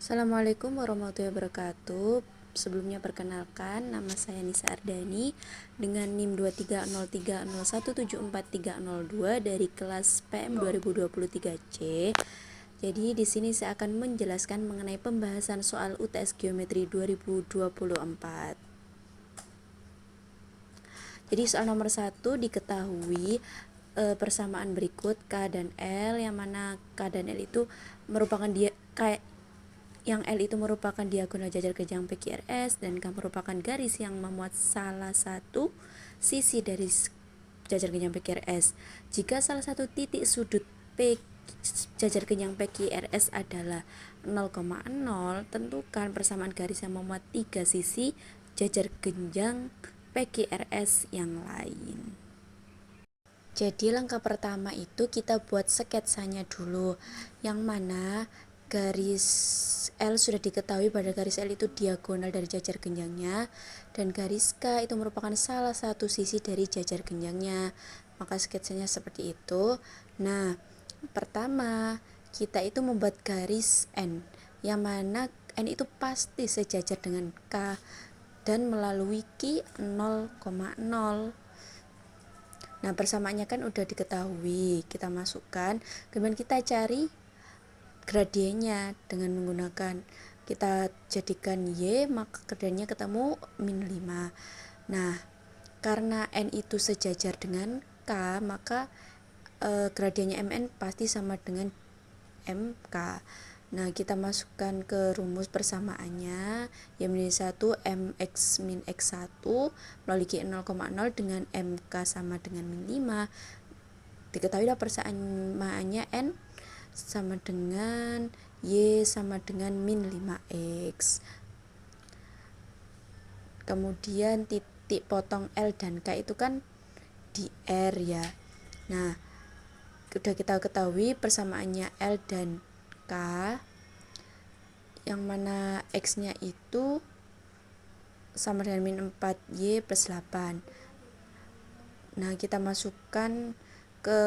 Assalamualaikum warahmatullahi wabarakatuh. Sebelumnya perkenalkan, nama saya Nisa Ardani dengan NIM 23030174302 dari kelas PM 2023C. Jadi di sini saya akan menjelaskan mengenai pembahasan soal UTS Geometri 2024. Jadi soal nomor 1 diketahui persamaan berikut K dan L, yang mana K dan L itu merupakan yang L itu merupakan diagonal jajar genjang PQRS dan K merupakan garis yang memuat salah satu sisi dari jajar genjang PQRS. Jika salah satu titik sudut P jajar genjang PQRS adalah 0,0, tentukan persamaan garis yang memuat tiga sisi jajar genjang PQRS yang lain. Jadi langkah pertama itu kita buat sketsanya dulu, yang mana garis L sudah diketahui pada garis L itu diagonal dari jajar genjangnya, dan garis K itu merupakan salah satu sisi dari jajar genjangnya. Maka sketsanya seperti itu. Nah, pertama kita itu membuat garis N, yang mana N itu pasti sejajar dengan K dan melalui Q 0,0. Nah, persamaannya kan udah diketahui, kita masukkan, kemudian kita cari gradiennya dengan menggunakan, kita jadikan Y, maka gradiennya ketemu min 5. Nah, karena N itu sejajar dengan K, maka gradiennya MN pasti sama dengan MK. Nah, kita masukkan ke rumus persamaannya, Y min 1 MX min X1 melalui Q 0,0 dengan MK sama dengan min 5. Diketahuilah persamaannya N sama dengan Y sama dengan min 5X. Kemudian titik potong L dan K itu kan di R ya. Nah, udah kita ketahui persamaannya L dan K, yang mana X nya itu sama dengan min 4Y plus 8. Nah, kita masukkan ke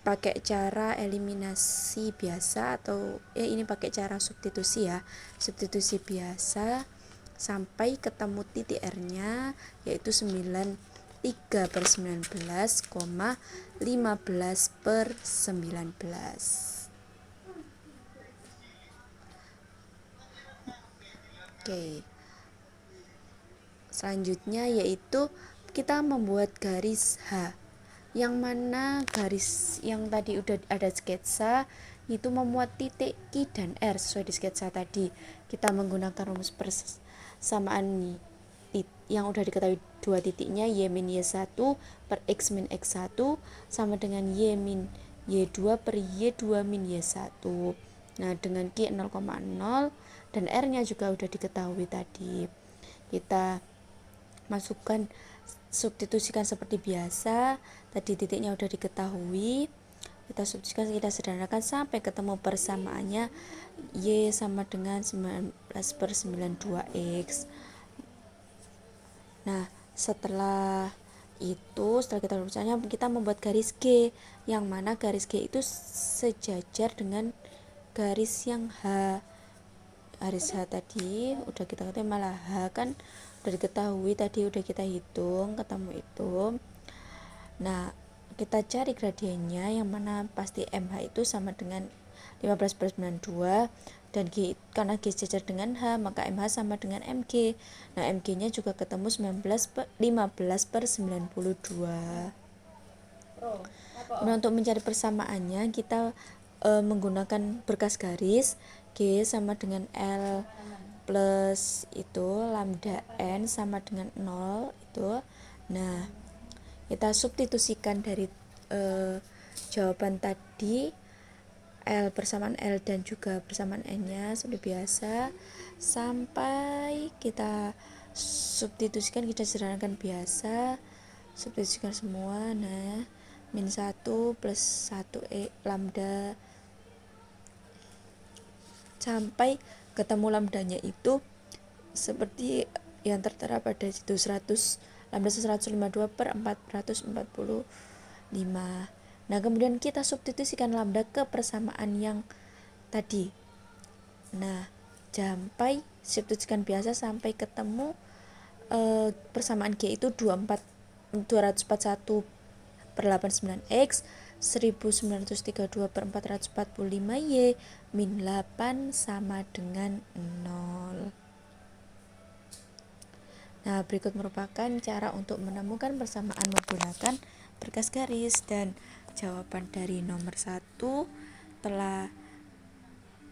pakai cara eliminasi biasa, atau ini pakai cara substitusi ya, substitusi biasa sampai ketemu titik R nya, yaitu 93/19,15/19. Oke, selanjutnya yaitu kita membuat garis H, yang mana garis yang tadi udah ada sketsa itu memuat titik Q dan R sesuai di sketsa tadi. Kita menggunakan rumus persamaan yang udah diketahui dua titiknya, Y min Y1 per X min X1 sama dengan Y min Y2 per Y2 min Y1. Nah, dengan Q 0,0 dan R nya juga udah diketahui tadi, kita masukkan, substitusikan seperti biasa. Tadi titiknya udah diketahui, kita substitusikan, kita sederhanakan sampai ketemu persamaannya Y sama dengan 19/92X. Nah, setelah kita rumusnya, kita membuat garis G, yang mana garis G itu sejajar dengan garis yang H. Garis H tadi udah kita ketahui, malah H kan udah diketahui tadi, udah kita hitung ketemu itu. Nah, kita cari gradiennya, yang mana pasti MH itu sama dengan 15/92, dan G, karena G sejajar dengan H maka MH sama dengan MG. Nah, MG nya juga ketemu 15/92. Nah, untuk mencari persamaannya kita menggunakan berkas garis. G sama dengan L plus itu lambda N sama dengan 0 itu. Nah, kita substitusikan dari jawaban tadi, L persamaan L dan juga persamaan N nya seperti biasa, sampai kita substitusikan, kita sederhanakan biasa, substitusikan semua. Nah, min 1 plus 1 lambda sampai ketemu lambdanya itu seperti yang tertera pada situ, 100 lambda 152/445. Nah, kemudian kita substitusikan lambda ke persamaan yang tadi, Nah, sampai substitusikan biasa sampai ketemu persamaan G itu 241 per 89X 1932 per 445Y min 8 sama dengan 0. Nah, berikut merupakan cara untuk menemukan persamaan menggunakan berkas garis, dan jawaban dari nomor 1 telah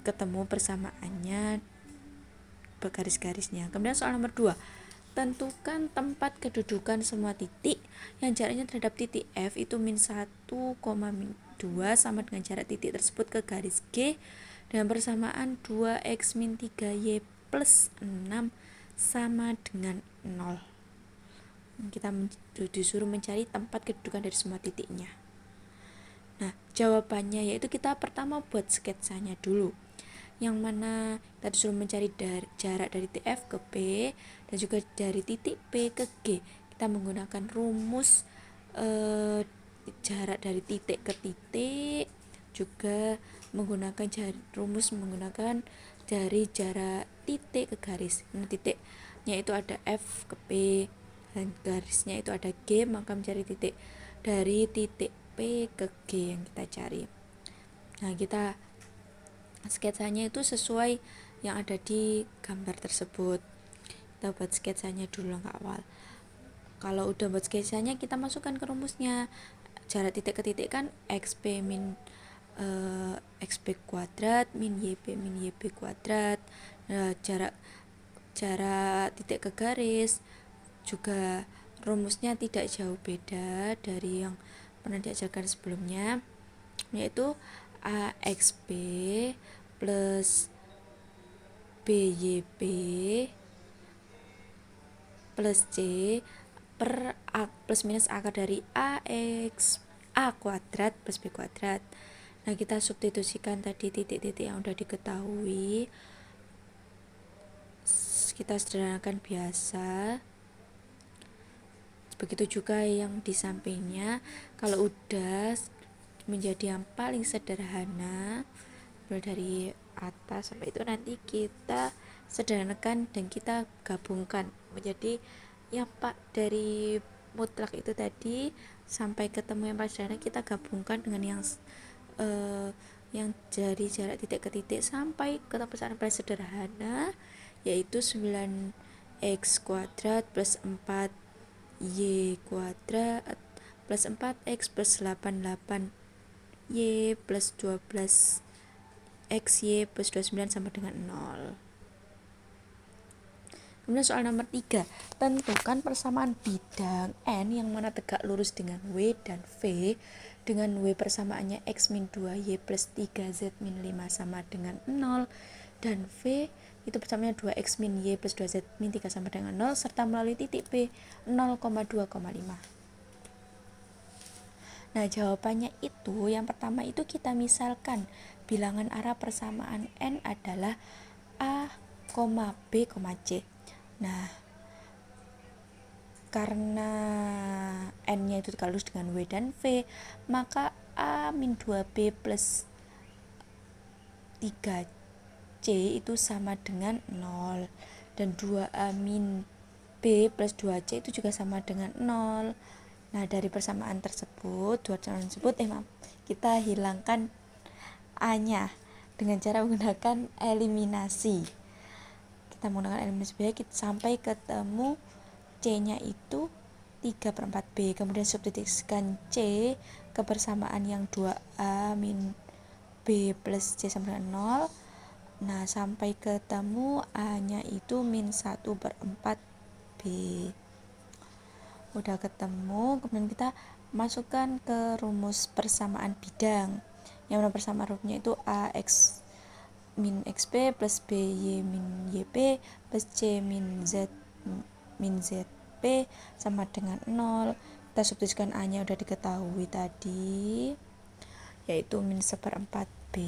ketemu persamaannya bergaris-garisnya. Kemudian soal nomor 2, tentukan tempat kedudukan semua titik yang jaraknya terhadap titik F itu min 1, min 2 sama dengan jarak titik tersebut ke garis G dengan persamaan 2x min 3y plus 6 sama dengan 0. Kita disuruh mencari tempat kedudukan dari semua titiknya. Nah, jawabannya yaitu kita pertama buat sketsanya dulu, yang mana kita disuruh mencari jarak dari titik F ke P dan juga dari titik P ke G. Kita menggunakan rumus jarak dari titik ke titik, juga menggunakan rumus menggunakan dari jarak titik ke garis. Nah, titiknya itu ada F ke P dan garisnya itu ada G, maka mencari titik dari titik P ke G yang kita cari. Nah, kita sketsanya itu sesuai yang ada di gambar tersebut. Kita buat sketsanya dulu langkah awal. Kalau udah buat sketsanya, kita masukkan ke rumusnya. Jarak titik ke titik kan xp min xp kuadrat min yp kuadrat. Nah, jarak titik ke garis juga rumusnya tidak jauh beda dari yang pernah diajarkan sebelumnya, yaitu AXP plus BYP plus C per A plus minus akar dari AX A kuadrat plus B kuadrat. Nah, kita substitusikan tadi titik-titik yang udah diketahui, kita sederhanakan biasa. Begitu juga yang di sampingnya. Kalau udah menjadi yang paling sederhana, mulai dari atas sampai itu nanti kita sederhanakan dan kita gabungkan menjadi yang dari mutlak itu tadi sampai ketemu yang paling sederhana, kita gabungkan dengan yang dari jarak titik ke titik sampai ke tempat paling sederhana, yaitu 9x kuadrat plus 4y kuadrat plus 4x plus 88y plus 12xy plus 29 sama dengan 0. Kemudian soal nomor 3, tentukan persamaan bidang N yang mana tegak lurus dengan W dan V, dengan W persamaannya x min 2y plus 3z min 5 sama dengan 0, dan V itu persamaannya 2x min y plus 2z min 3 sama dengan 0, serta melalui titik P 0,2,5. Nah, jawabannya itu yang pertama itu kita misalkan bilangan arah persamaan N adalah A, B, C. Nah, karena N-nya itu tegak lurus dengan W dan V, maka A min 2B plus 3C itu sama dengan 0, dan 2A min B plus 2C itu juga sama dengan 0. Nah, dari persamaan tersebut, kita hilangkan A-nya dengan cara menggunakan eliminasi. Kita menggunakan eliminasi B, kita sampai ketemu C-nya itu 3/4B. Kemudian substitusikan C ke persamaan yang 2A min B plus C sama dengan 0. Nah, sampai ketemu A-nya itu min 1/4B. Udah ketemu, kemudian kita masukkan ke rumus persamaan bidang, yang mana persamaan rumusnya itu AX min XP plus BY min YP plus C min Z min ZP sama dengan 0. Kita substitusikan A nya udah diketahui tadi, yaitu min 1/4B.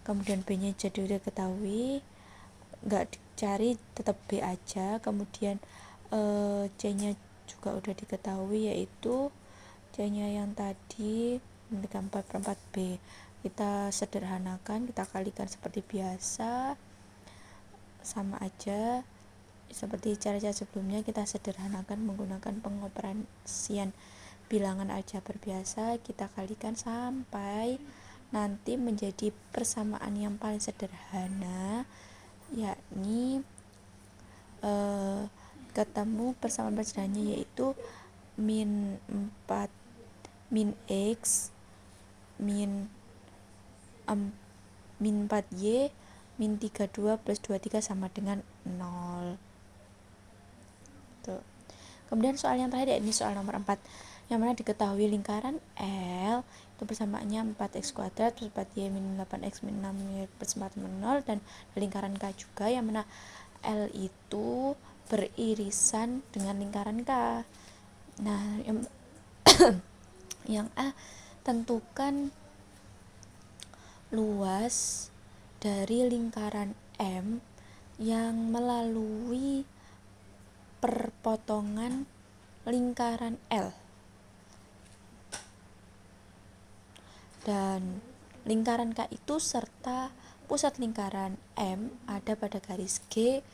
Kemudian B nya jadi udah ketahui, nggak dicari, tetap B aja. Kemudian C nya juga udah diketahui, yaitu C nya yang tadi 4/4B. kita sederhanakan, kita kalikan seperti biasa, sama aja seperti cara-cara sebelumnya. Kita sederhanakan menggunakan pengoperasian bilangan aljabar biasa, kita kalikan sampai nanti menjadi persamaan yang paling sederhana, yakni ketemu persamaan sederhananya yaitu min 4 min x min 4y min 32 plus 23 sama dengan 0. Tuh. Kemudian soal yang terakhir, ini soal nomor 4, yang mana diketahui lingkaran L itu persamaannya 4x kuadrat plus 4y min 8x min 6y plus 4 min 0, dan lingkaran K juga, yang mana L itu beririsan dengan lingkaran K. Nah, yang A, tentukan luas dari lingkaran M yang melalui perpotongan lingkaran L. Dan lingkaran K itu serta pusat lingkaran M ada pada garis G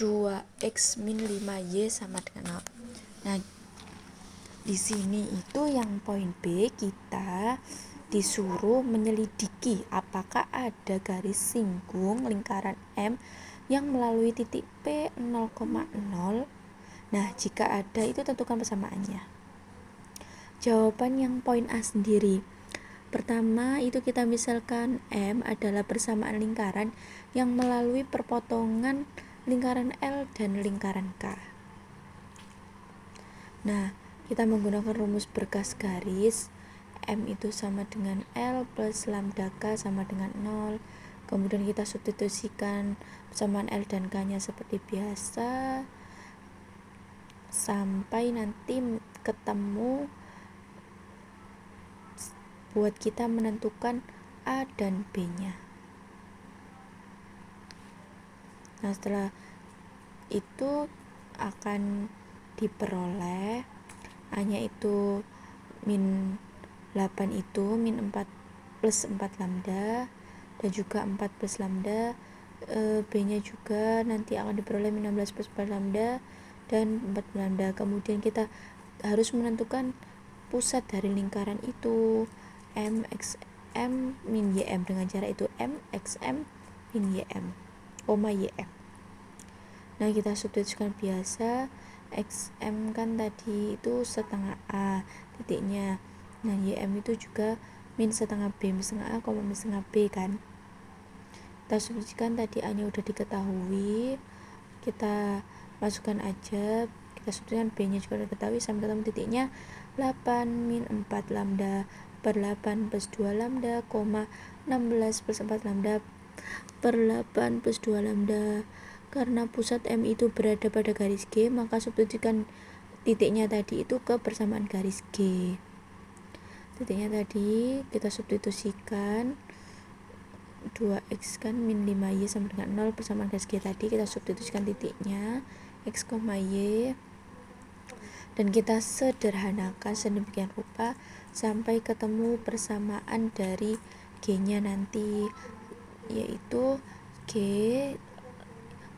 2x min 5y sama dengan 0. Nah, di sini itu yang poin B, kita disuruh menyelidiki apakah ada garis singgung lingkaran M yang melalui titik P 0,0. Nah, jika ada itu tentukan persamaannya. Jawaban yang poin A sendiri. Pertama itu kita misalkan M adalah persamaan lingkaran yang melalui perpotongan lingkaran L dan lingkaran K. Nah, kita menggunakan rumus berkas garis. M itu sama dengan L plus lambda K sama dengan 0. Kemudian kita substitusikan persamaan L dan K nya seperti biasa sampai nanti ketemu buat kita menentukan A dan B nya. Nah, setelah itu akan diperoleh A nya itu min 8 itu min 4 plus 4 lambda, dan juga 4 plus lambda. B nya juga nanti akan diperoleh min 16 plus 4 lambda dan 4 lambda. Kemudian kita harus menentukan pusat dari lingkaran itu, MXM min YM, dengan cara itu MXM min YM, YM. Nah, kita substitusikan biasa. XM kan tadi itu setengah A titiknya. Nah, YM itu juga min setengah B, min setengah A, min setengah B kan. Kita substitusikan, tadi A nya udah diketahui, kita masukkan aja. Kita substitusikan, B nya juga udah diketahui, sampai ketemu titiknya 8 min 4 lambda per 8 plus 2 lambda, 16 plus 4 lambda per 8 plus 2 lambda. Karena pusat M itu berada pada garis G, maka substitusikan titiknya tadi itu ke persamaan garis G. Titiknya tadi kita substitusikan 2x kan min 5y sama dengan 0, persamaan garis G tadi kita substitusikan titiknya x, y, dan kita sederhanakan sedemikian rupa sampai ketemu persamaan dari G nya nanti, yaitu G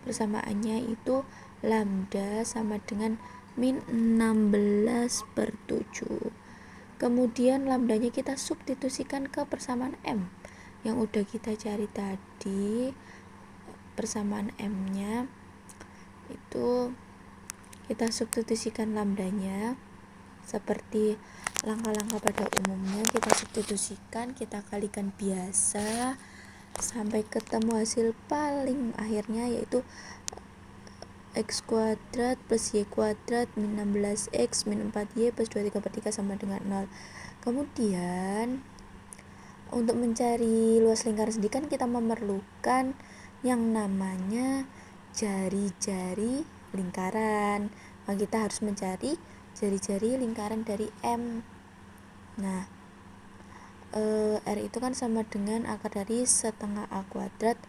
persamaannya itu lambda sama dengan min 16 per 7. Kemudian lambdanya kita substitusikan ke persamaan M yang udah kita cari tadi. Persamaan M nya itu kita substitusikan lambdanya seperti langkah-langkah pada umumnya. Kita substitusikan, kita kalikan biasa sampai ketemu hasil paling akhirnya, yaitu x kuadrat plus y kuadrat min 16x min 4y plus 23 per 3 sama dengan 0. Kemudian untuk mencari luas lingkaran sendiri kan kita memerlukan yang namanya jari-jari lingkaran. Maka kita harus mencari jari-jari lingkaran dari M. Nah, R itu kan sama dengan akar dari setengah A kuadrat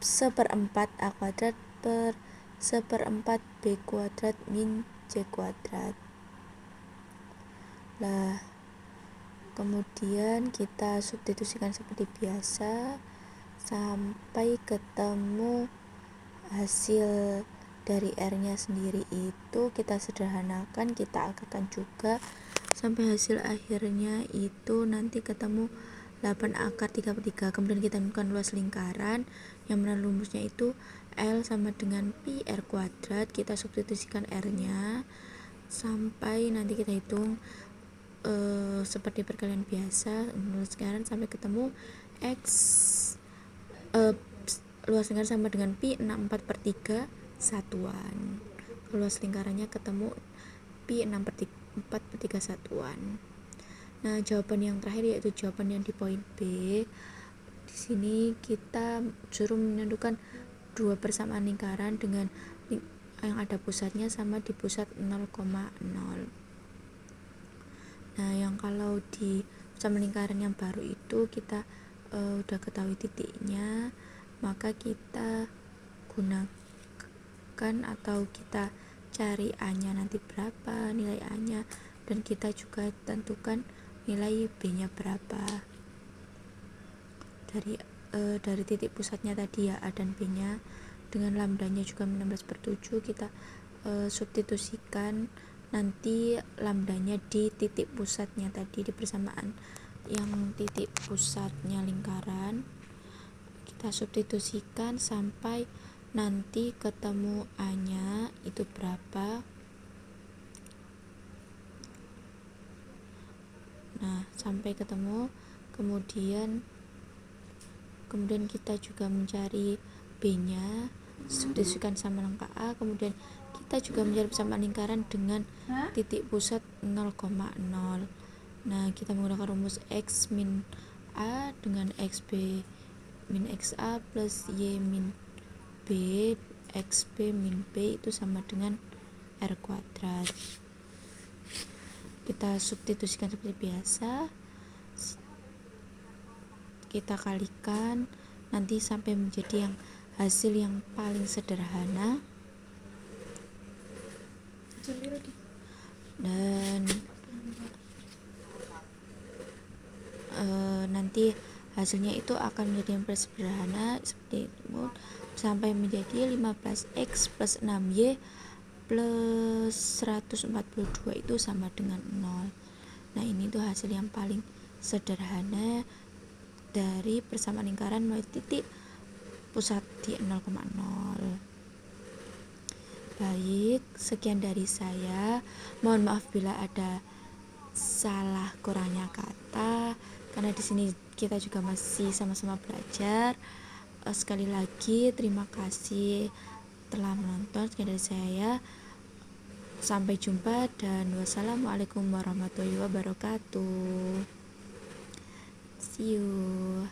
seperempat A kuadrat per seperempat B kuadrat min C kuadrat. Lah, Kemudian kita substitusikan seperti biasa sampai ketemu hasil dari R-nya sendiri. Itu kita sederhanakan, kita angkakan juga sampai hasil akhirnya itu nanti ketemu 8 akar 3/3. Kemudian kita temukan luas lingkaran yang mana rumusnya itu L sama dengan pi R kuadrat. Kita substitusikan R-nya sampai nanti kita hitung seperti perkalian biasa, luas lingkaran sampai ketemu X luas lingkaran sama dengan pi 64/3 satuan. Luas lingkarannya ketemu pi 64/3 satuan. Nah, jawaban yang terakhir yaitu jawaban yang di poin B. Di sini kita suruh menentukan dua persamaan lingkaran dengan yang ada pusatnya sama di pusat 0,0. Nah, yang kalau di persamaan lingkaran yang baru itu kita udah ketahui titiknya, maka kita gunakan atau kita cari A-nya nanti berapa, nilai A-nya, dan kita juga tentukan nilai B-nya berapa. Dari titik pusatnya tadi ya A dan B-nya, dengan lambdanya juga 16/7, kita substitusikan nanti lambdanya di titik pusatnya tadi, di persamaan yang titik pusatnya lingkaran. Kita substitusikan sampai nanti ketemu A-nya itu berapa. Nah, sampai ketemu, kemudian kita juga mencari B-nya, substitusikan sama angka A. Kemudian kita juga mencari persamaan lingkaran dengan titik pusat 0,0. Nah, kita menggunakan rumus X min A dengan XB min XA plus Y min B XB min B itu sama dengan R kuadrat. Kita substitusikan seperti biasa, kita kalikan nanti sampai menjadi yang hasil yang paling sederhana, dan nanti hasilnya itu akan menjadi yang paling sederhana seperti itu, sampai menjadi 15x plus 6y plus 142 itu sama dengan 0. Nah, ini tuh hasil yang paling sederhana dari persamaan lingkaran mulai titik pusat di 0,0. Baik, sekian dari saya. Mohon maaf bila ada salah kurangnya kata, karena di sini kita juga masih sama-sama belajar. Sekali lagi terima kasih telah menonton. Sekian dari saya. Sampai jumpa dan wassalamualaikum warahmatullahi wabarakatuh. See you.